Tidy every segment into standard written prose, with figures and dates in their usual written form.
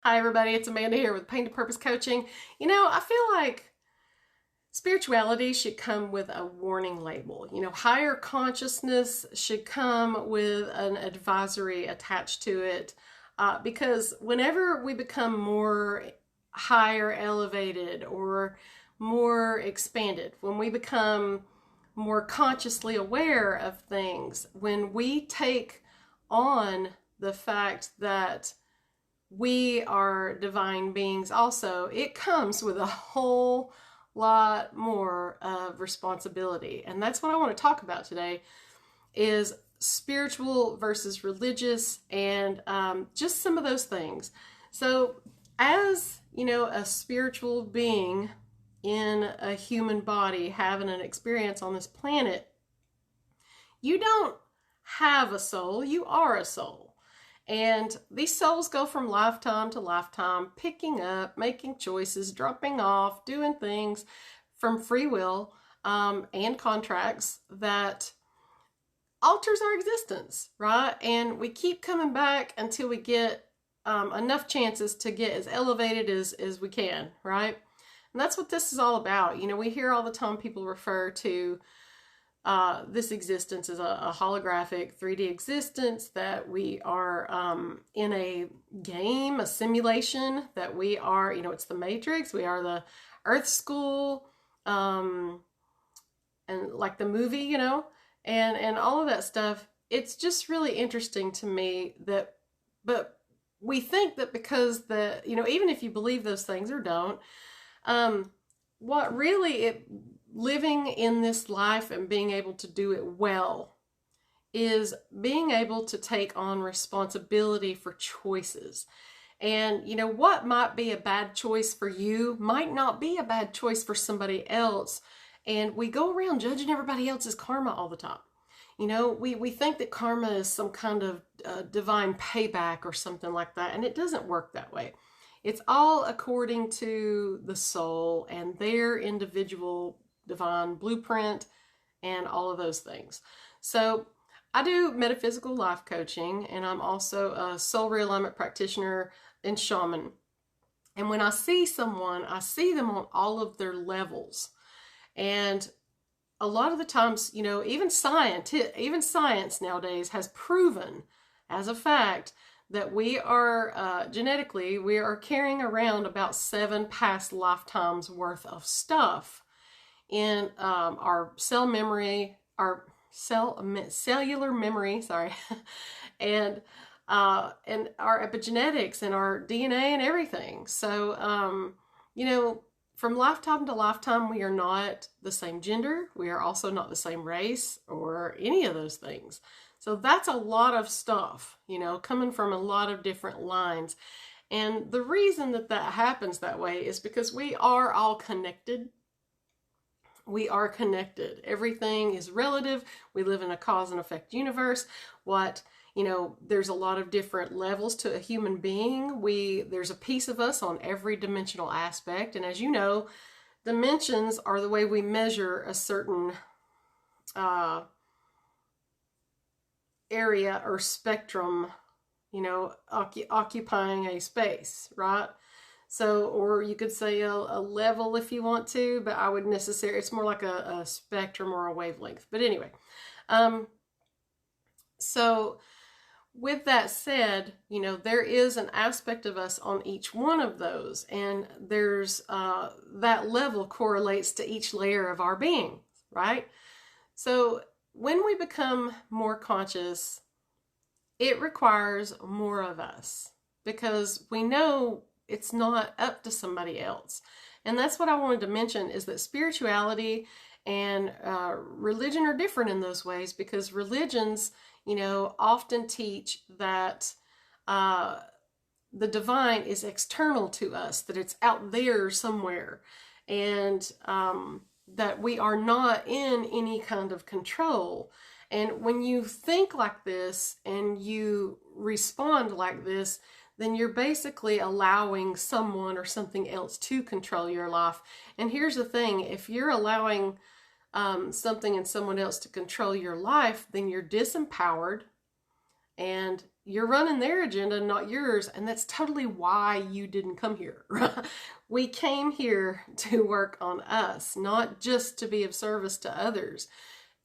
Hi, everybody. It's Amanda here with Pain to Purpose Coaching. I feel like spirituality should come with a warning label. Higher consciousness should come with an advisory attached to it because whenever we become more higher elevated or more expanded, when we become more consciously aware of things, when we take on the fact that we are divine beings also, it comes with a whole lot more of responsibility. And that's what I want to talk about today is spiritual versus religious and just some of those things. So as a spiritual being in a human body having an experience on this planet, you don't have a soul, you are a soul. And these souls go from lifetime to lifetime, picking up, making choices, dropping off, doing things from free will and contracts that alters our existence, right? And we keep coming back until we get enough chances to get as elevated as we can, right? And that's what this is all about. We hear all the time people refer to this existence is a holographic 3D existence, that we are in a game, a simulation, that we are, it's the Matrix, we are the Earth School, and like the movie, and all of that stuff. It's just really interesting to me but we think that because even if you believe those things or don't, what really living in this life and being able to do it well is being able to take on responsibility for choices. And what might be a bad choice for you might not be a bad choice for somebody else. And we go around judging everybody else's karma all the time. We think that karma is some kind of divine payback or something like that, and it doesn't work that way. It's all according to the soul and their individual divine blueprint and all of those things. So I do metaphysical life coaching, and I'm also a soul realignment practitioner and shaman. And when I see someone, I see them on all of their levels. And a lot of the times, even science nowadays has proven as a fact that we are genetically, we are carrying around about 7 past lifetimes worth of stuff in our cell memory, our cellular memory, sorry, and our epigenetics and our DNA and everything. So, from lifetime to lifetime, we are not the same gender. We are also not the same race or any of those things. So that's a lot of stuff, coming from a lot of different lines. And the reason that happens that way is because we are all connected. We are connected. Everything is relative. We live in a cause and effect universe. There's a lot of different levels to a human being. There's a piece of us on every dimensional aspect. And as you know, dimensions are the way we measure a certain area or spectrum, occupying a space, right? So, or you could say a level if you want to, but I would it's more like a spectrum or a wavelength. But anyway, so with that said, there is an aspect of us on each one of those, and there's that level correlates to each layer of our being, right? So when we become more conscious, it requires more of us because we know it's not up to somebody else. And that's what I wanted to mention, is that spirituality and religion are different in those ways, because religions, often teach that the divine is external to us, that it's out there somewhere, and that we are not in any kind of control. And when you think like this and you respond like this, then you're basically allowing someone or something else to control your life. And here's the thing, if you're allowing something and someone else to control your life, then you're disempowered and you're running their agenda, not yours, and that's totally why you didn't come here. We came here to work on us, not just to be of service to others.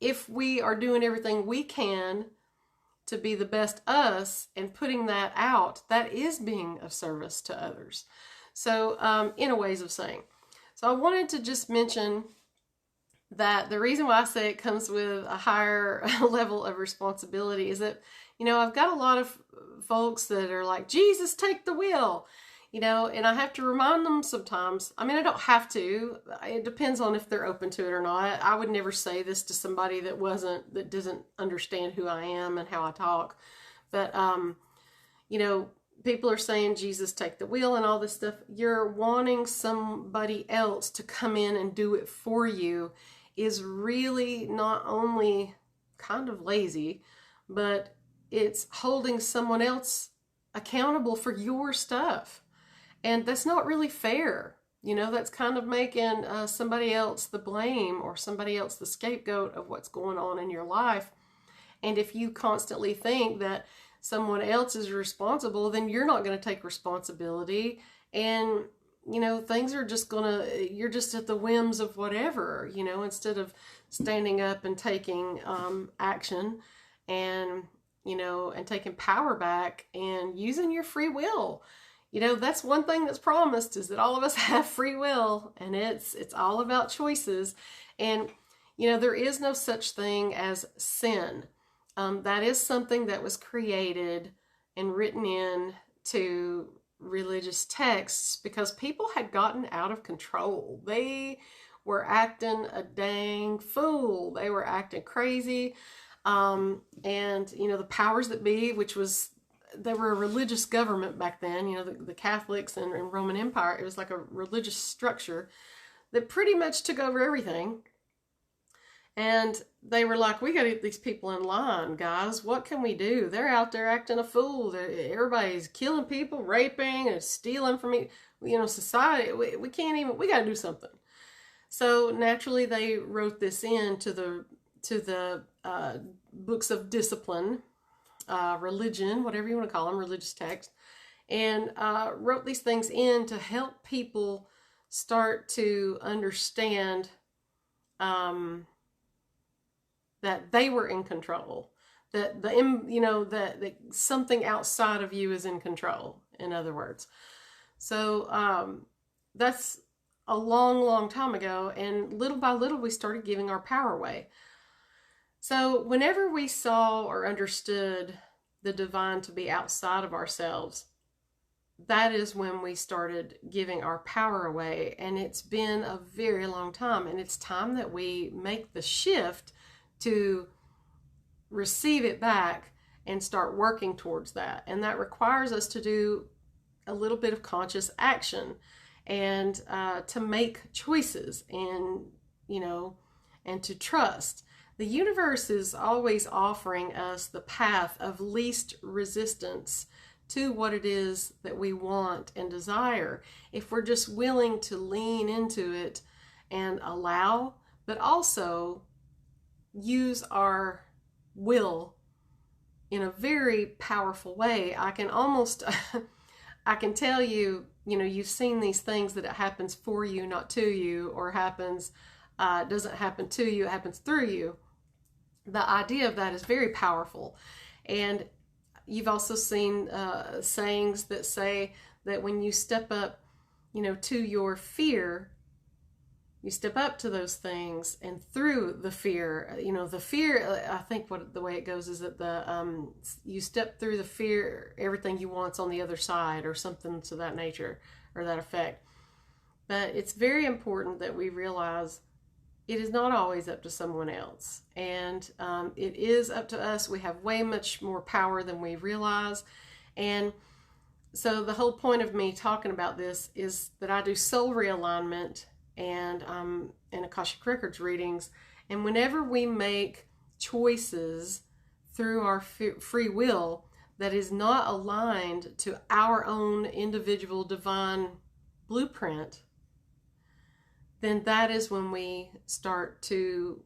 If we are doing everything we can to be the best us and putting that out, that is being of service to others. So, in a ways of saying. So I wanted to just mention that the reason why I say it comes with a higher level of responsibility is that, I've got a lot of folks that are like, Jesus, take the wheel, and I have to remind them sometimes. I mean, I don't have to. It depends on if they're open to it or not. I would never say this to somebody that doesn't understand who I am and how I talk. But, people are saying, Jesus, take the wheel and all this stuff. You're wanting somebody else to come in and do it for you is really not only kind of lazy, but it's holding someone else accountable for your stuff. And that's not really fair. That's kind of making somebody else the blame or somebody else the scapegoat of what's going on in your life. And if you constantly think that someone else is responsible, then you're not going to take responsibility. And, things are just you're just at the whims of whatever, instead of standing up and taking action and, and taking power back and using your free will. That's one thing that's promised, is that all of us have free will, and it's all about choices. And, there is no such thing as sin. That is something that was created and written in to religious texts because people had gotten out of control. They were acting a dang fool. They were acting crazy. And, the powers that be, they were a religious government back then, the Catholics and Roman Empire, it was like a religious structure that pretty much took over everything. And they were like, we got to get these people in line, guys. What can we do? They're out there acting a fool. Everybody's killing people, raping, and stealing from society. We can't even, we got to do something. So naturally, they wrote this in to the books of discipline, religion, whatever you want to call them, religious text, and wrote these things in to help people start to understand that they were in control, that that something outside of you is in control, in other words. So that's a long, long time ago, and little by little we started giving our power away. So whenever we saw or understood the divine to be outside of ourselves, that is when we started giving our power away. And it's been a very long time, and it's time that we make the shift to receive it back and start working towards that. And that requires us to do a little bit of conscious action and to make choices and, and to trust. The universe is always offering us the path of least resistance to what it is that we want and desire, if we're just willing to lean into it and allow, but also use our will in a very powerful way. I can tell you, you've seen these things that it happens for you, not to you, or doesn't happen to you, it happens through you. The idea of that is very powerful. And you've also seen sayings that say that when you step up, to your fear, you step up to those things, and through the fear, the fear, I think the way it goes is that you step through the fear, everything you want's on the other side, or something to that nature or that effect. But it's very important that we realize it is not always up to someone else, and it is up to us. We have way much more power than we realize. And so the whole point of me talking about this is that I do soul realignment and Akashic Records readings. And whenever we make choices through our free will that is not aligned to our own individual divine blueprint, then that is when we start to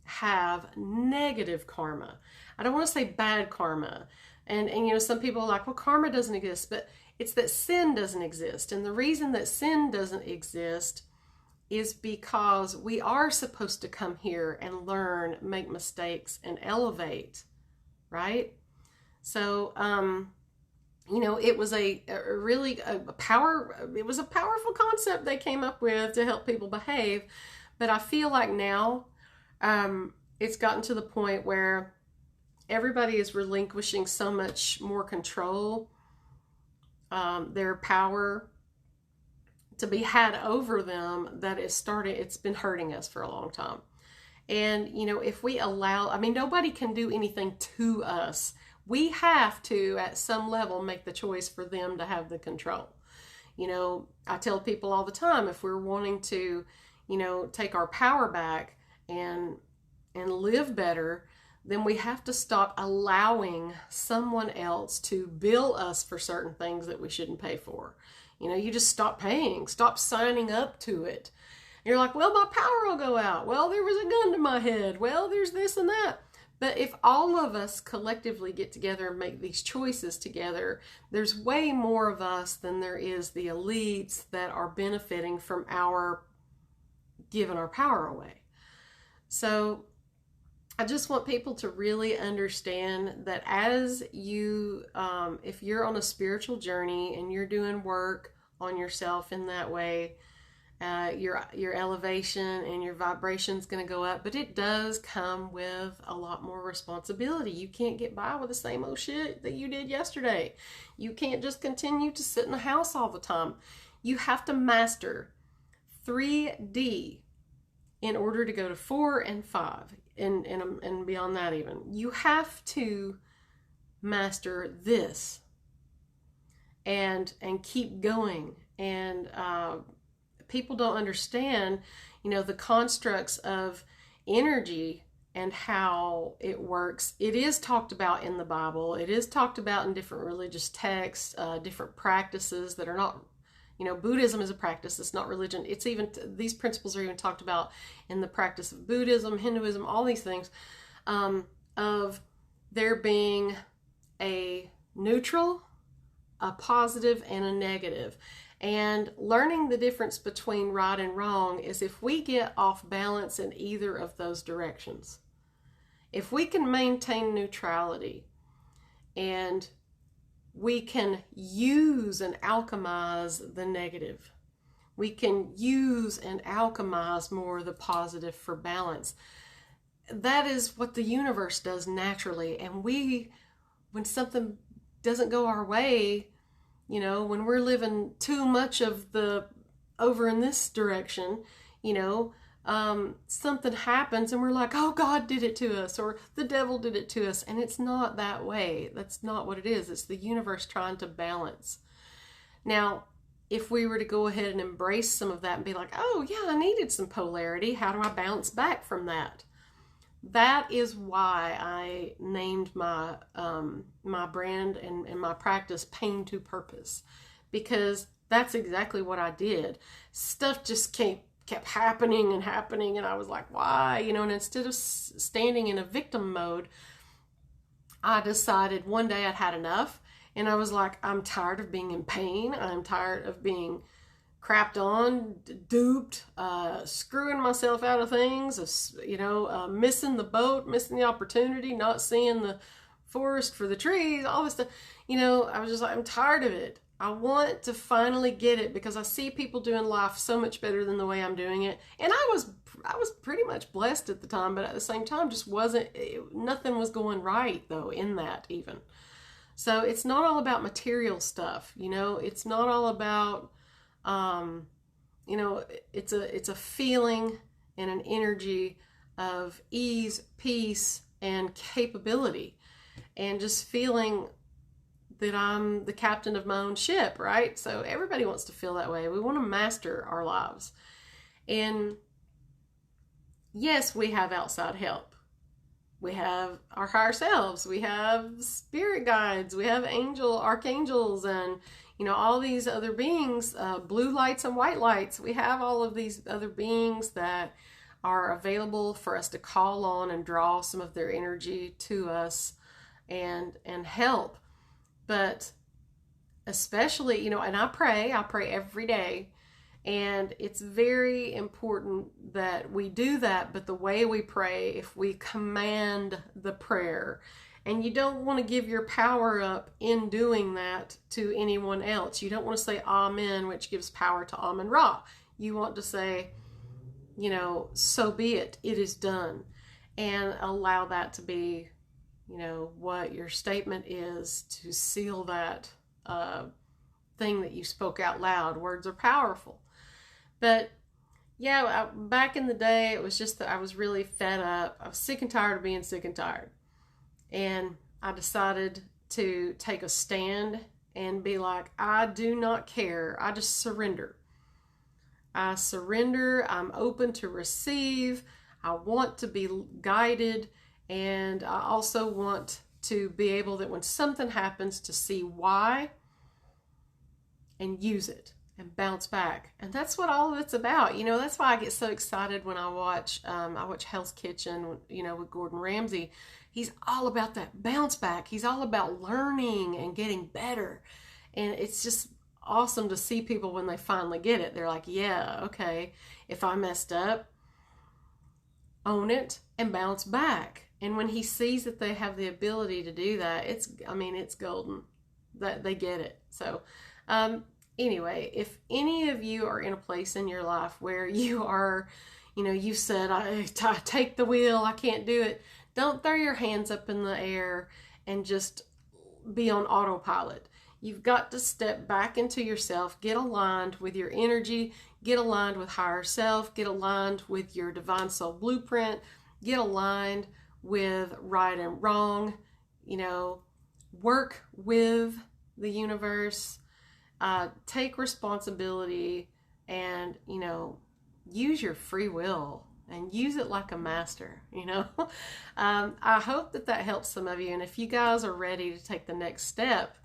have negative karma. I don't want to say bad karma. And you know, some people are like, well, karma doesn't exist, but it's that sin doesn't exist. And the reason that sin doesn't exist is because we are supposed to come here and learn, make mistakes, and elevate, right? So, you know, it was a powerful concept they came up with to help people behave. But I feel like now, it's gotten to the point where everybody is relinquishing so much more control, their power to be had over them, that it's been hurting us for a long time. And, you know, if we allow, I mean, nobody can do anything to us. We have to, at some level, make the choice for them to have the control. You know, I tell people all the time, if we're wanting to, you know, take our power back and live better, then we have to stop allowing someone else to bill us for certain things that we shouldn't pay for. You know, you just stop paying, stop signing up to it. And you're like, well, my power will go out. Well, there was a gun to my head. Well, there's this and that. But if all of us collectively get together and make these choices together, there's way more of us than there is the elites that are benefiting from our giving our power away. So I just want people to really understand that as you, if you're on a spiritual journey and you're doing work on yourself in that way, your elevation and your vibration is going to go up, but it does come with a lot more responsibility. You can't get by with the same old shit that you did yesterday. You can't just continue to sit in the house all the time. You have to master 3D in order to go to 4 and 5 and beyond that even. You have to master this and keep going. And people don't understand, you know, the constructs of energy and how it works. It is talked about in the Bible. It is talked about in different religious texts, different practices that are not, you know, Buddhism is a practice. It's not religion. It's even, these principles are even talked about in the practice of Buddhism, Hinduism, all these things, of there being a neutral, a positive, and a negative. And learning the difference between right and wrong is if we get off balance in either of those directions. If we can maintain neutrality and we can use and alchemize the negative, we can use and alchemize more the positive for balance. That is what the universe does naturally. And when something doesn't go our way, you know, when we're living too much of the over in this direction, you know, something happens and we're like, oh, God did it to us, or the devil did it to us. And it's not that way. That's not what it is. It's the universe trying to balance. Now, if we were to go ahead and embrace some of that and be like, oh, yeah, I needed some polarity. How do I bounce back from that? That is why I named my my brand and my practice Pain to Purpose, because that's exactly what I did. Stuff just kept happening and happening, and I was like, why? You know, and instead of standing in a victim mode, I decided one day I'd had enough, and I was like, I'm tired of being in pain. I'm tired of being crapped on, duped, screwing myself out of things, you know, missing the boat, missing the opportunity, not seeing the forest for the trees, all this stuff. You know, I was just like, I'm tired of it. I want to finally get it, because I see people doing life so much better than the way I'm doing it. And I was pretty much blessed at the time, but at the same time, just nothing was going right though in that even. So it's not all about material stuff, you know, it's not all about, you know, it's a feeling and an energy of ease, peace, and capability, and just feeling that I'm the captain of my own ship, right? So everybody wants to feel that way. We want to master our lives. And yes, we have outside help. We have our higher selves. We have spirit guides. We have archangels, and you know, all these other beings, blue lights and white lights. We have all of these other beings that are available for us to call on and draw some of their energy to us. and help. But especially, and I pray every day. And it's very important that we do that, but the way we pray, if we command the prayer, and you don't want to give your power up in doing that to anyone else. You don't want to say Amen, which gives power to Amen Ra. You want to say, so be it, it is done. And allow that to be, what your statement is, to seal that thing that you spoke out loud. Words are powerful. But yeah, back in the day, it was just that I was really fed up. I was sick and tired of being sick and tired. And I decided to take a stand and be like, I do not care. I just surrender. I surrender. I'm open to receive. I want to be guided. And I also want to be able that when something happens to see why and use it and bounce back. And that's what all of it's about. That's why I get so excited when I watch Hell's Kitchen, with Gordon Ramsay. He's all about that bounce back. He's all about learning and getting better. And it's just awesome to see people when they finally get it. They're like, yeah, okay, if I messed up, own it and bounce back. And when he sees that they have the ability to do that, it's golden that they get it. So, anyway, if any of you are in a place in your life where you are, you said, I take the wheel, I can't do it, don't throw your hands up in the air and just be on autopilot. You've got to step back into yourself, get aligned with your energy, get aligned with higher self, get aligned with your divine soul blueprint, get aligned with right and wrong, work with the universe. Take responsibility and, use your free will and use it like a master, I hope that helps some of you. And if you guys are ready to take the next step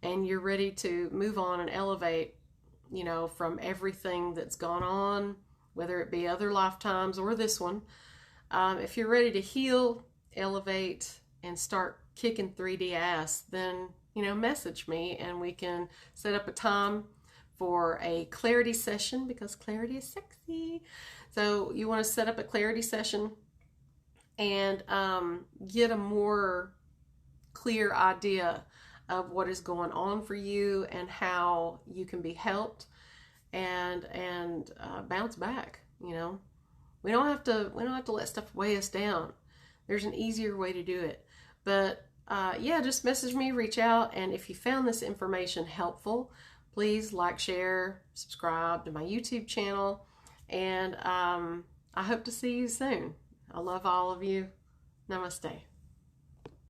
and you're ready to move on and elevate, from everything that's gone on, whether it be other lifetimes or this one, if you're ready to heal, elevate, and start kicking 3D ass, then message me and we can set up a time for a clarity session, because clarity is sexy. So you want to set up a clarity session and get a more clear idea of what is going on for you and how you can be helped and bounce back. We don't have to let stuff weigh us down. There's an easier way to do it. But just message me, reach out, and if you found this information helpful, please like, share, subscribe to my YouTube channel, and I hope to see you soon. I love all of you. Namaste.